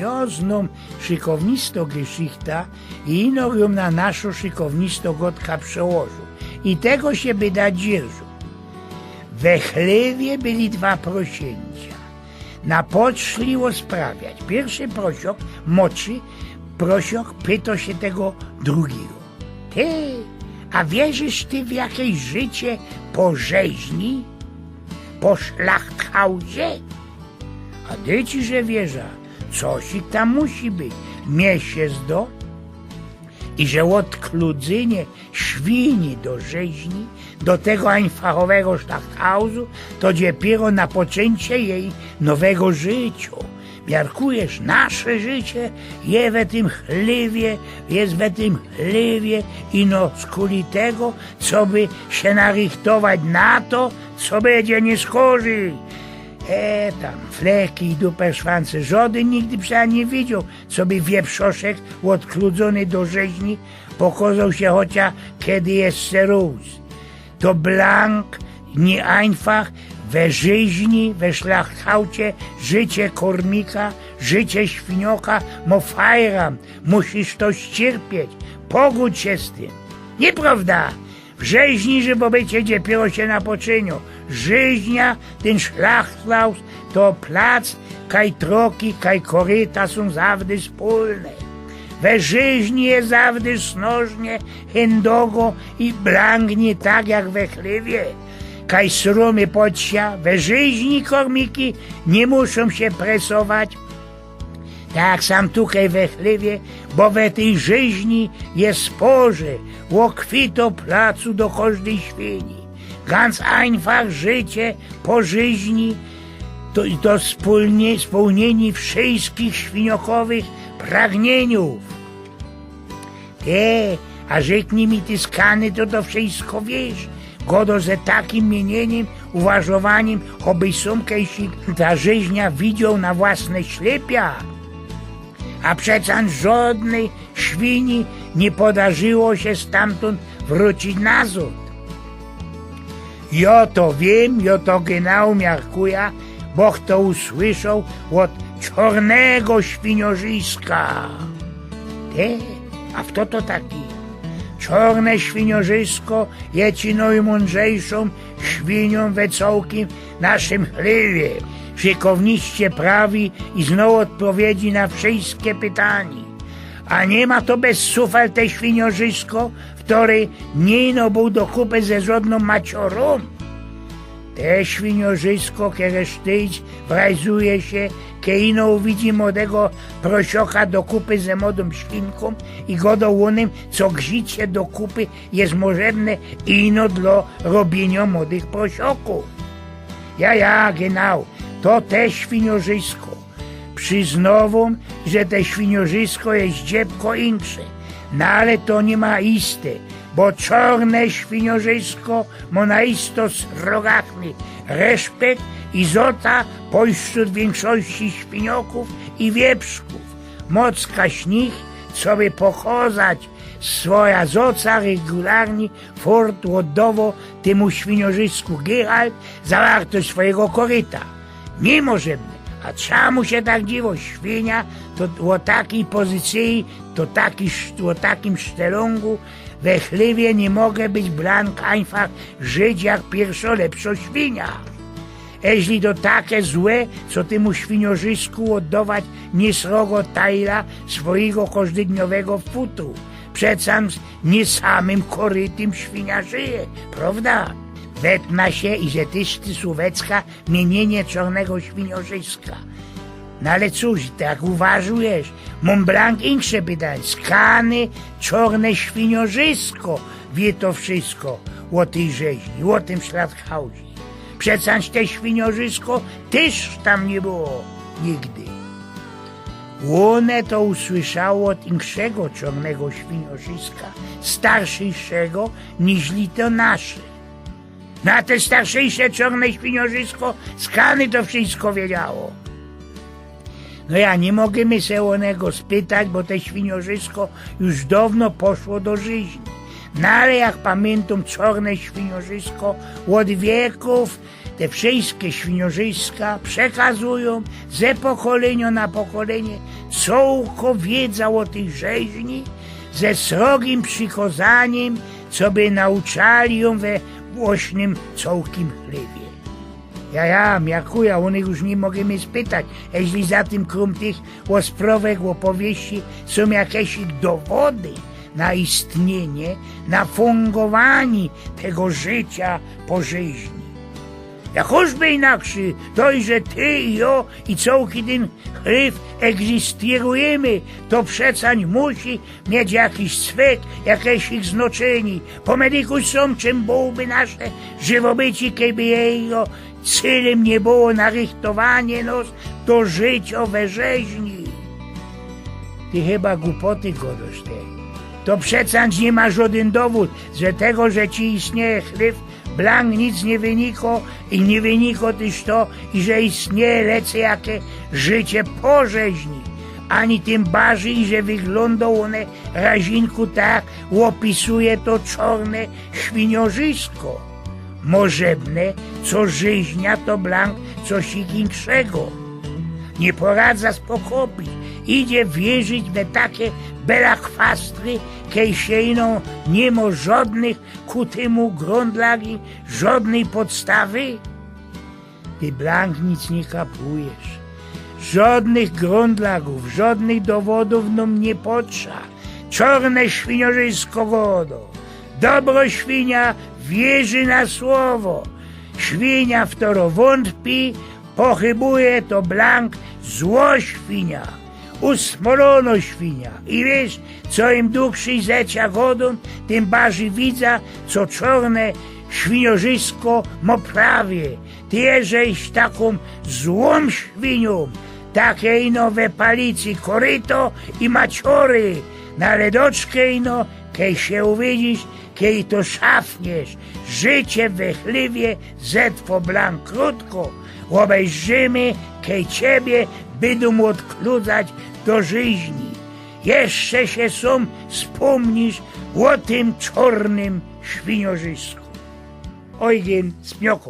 kuriozną szykownisto geschichta i ino ją na naszą szykownisto gotka przełożył. I tego się by dać dzierżu. We chlewie byli dwa prosięcia. Na poczliło sprawiać. Pierwszy prosiok moczy, prosiok pyta się tego drugiego. Ty, a wierzysz ty w jakieś życie po rzeźni? Po szlachthausie? A ty ci, że wierza, coś ich tam musi być. Miesięc i że odkludzenie świni do rzeźni, do tego einfachowego szlachthausu, to dopiero na poczęcie jej nowego życia. Miarkujesz, nasze życie jest w tym chlewie i no skuli tego, co by się narychtować na to, co będzie nie skorzy. Tam fleki i duper szwance, żaden nigdy przecież nie widział, co by wieprzoszek odkludzony do rzeźni pokazał się chociaż kiedy jest serus. To blank, nie einfach, we rzeźni, we szlachthaucie, życie kormika, życie świnioka, mo fajram, musisz to ścierpieć, pogódź się z tym. Nieprawda? W rzeźni, że bobycie dopiero się napoczynią. Rzeźnia, ten szlachthaus, to plac, kaj troki, kaj koryta są zawdy wspólne. We rzeźni jest zawdy snożnie, hendogo i blanknie tak jak we chlewie. Kaj sromy podsia, we rzeźni kormiki nie muszą się presować, tak sam tutaj we chlewie, bo we tej rzeźni jest sporze, łokwito placu do każdej świni. Ganz einfach życie po rzeźni, to spełnienie wszystkich świniokowych pragnieniów. A rzeknij mi ty skany, to wszystko wiesz. Godo ze takim mienieniem, uważowaniem, obyś sumkę, jeśli ta rzeźnia widział na własne ślepia. A przecież żadnej świni nie podarzyło się stamtąd wrócić nazad. Ja to wiem, ja to genau miarkuję, boch to usłyszał od czarnego świniorzyska. A kto to taki? Czarne świniorzysko jest ci najmądrzejszą świnią we całkiem naszym chlewie. Szykowniście prawi i znowu odpowiedzi na wszystkie pytania. A nie ma to bez sufel te świniorzysko, w której nie był do kupy ze żadną maciorą. Te świniorzysko, kiedy sztyć wrajzuje się, kiedy ino widzi młodego prosioka do kupy ze młodą świnką i godą onym, co gzicie do kupy jest możebne ino dla robienia młodych prosioków. Genau, to te świniorzysko. Przyznowam, że te świniorzysko jest dziebko insze, no ale to nie ma iste, bo czarne świniorzysko ma na isto srogachny respekt i zota pośród większości świnioków i wieprzków. Mocka śnich, co by pokazać swoja zoca regularnie fort oddawał temu świniorzysku Geralt zawartość swojego koryta. Nie możemy. A czemu się tak dziwo? Świnia to o takiej pozycji, o takim sztelungu we chlewie nie mogę być blank einfach żyć jak pierwsza lepsza świnia. Jeśli to takie złe, co temu świniorzysku oddawać niesrogo tajla swojego każdodniowego futru. Przecam nie samym korytym świnia żyje, prawda? Wetna się i że tyś ty słowecka mienienie czarnego świniorzyska. No ale cóż, tak uważujesz, Mont Blanc insze pytań, skany, czarne świniorzysko wie to wszystko o tej rzeźni, o tym szlachtausie. Przecież te świniorzysko też tam nie było nigdy. One to usłyszało od inszego czarnego świniorzyska, starszego niż to nasze. Na te starszejsze czarne świniorzysko skany to wszystko wiedziało. No ja nie mogę się onego spytać, bo te świniorzysko już dawno poszło do żyzni. No ale jak pamiętam czarne świniorzysko od wieków, te wszystkie świnożyska przekazują ze pokolenia na pokolenie całko wiedza o tych rzeźni, ze srogim przykazaniem, co by nauczali ją we własnym całkim chlebie. Miakuja, one już nie mogę mnie spytać, jeśli za tym krum tych sprawek, opowieści są jakieś dowody na istnienie, na fungowanie tego życia po żyźni. Jakożby inaczej, że ty i ja i całki ten chleb egzystujemy, to przecań musi mieć jakiś cwek, jakieś ich znaczenie. Po medyku są, czym byłoby nasze żywobycie, keby jego celem nie było narychtowanie nas do życia we rzeźni. Ty chyba głupoty gadasz te. To przecań nie ma żaden dowód, że tego, że ci istnieje chleb, blank nic nie wyniko i nie wyniko też to, i że istnieje lecę jakie życie po rzeźni, ani tym bardziej, że wygląda one razinku tak, opisuje to czarne świnożysko. Możebne, co żyźnia to blank coś innego. Nie poradza spokopić, idzie wierzyć we takie belakwastry, kiejsiejną nie ma żadnych ku temu grundlagi, żadnej podstawy. Ty blank nic nie kapujesz. Żadnych grundlagów, żadnych dowodów nam nie potrza. Czarne świnożysko godo. Dobro świnia wierzy na słowo. Świnia w to wątpi, pochybuje to blank zło świnia. Usmolono świnia. I wiesz, co im dłuższy zecia godą, tym bardziej widza, co czarne świnożysko ma prawie. Ty jeżeś taką złą świnią, takiej we palicy koryto i maciory, na ledoczkę ino, kej się uwidzisz, kej to szafniesz, życie we chliwie zetwo blank krótko, obejrzymy, kej ciebie będą odkludzać do żyźni. Jeszcze się sam wspomnisz o tym czarnym świnożysku. Eugen Smjoko.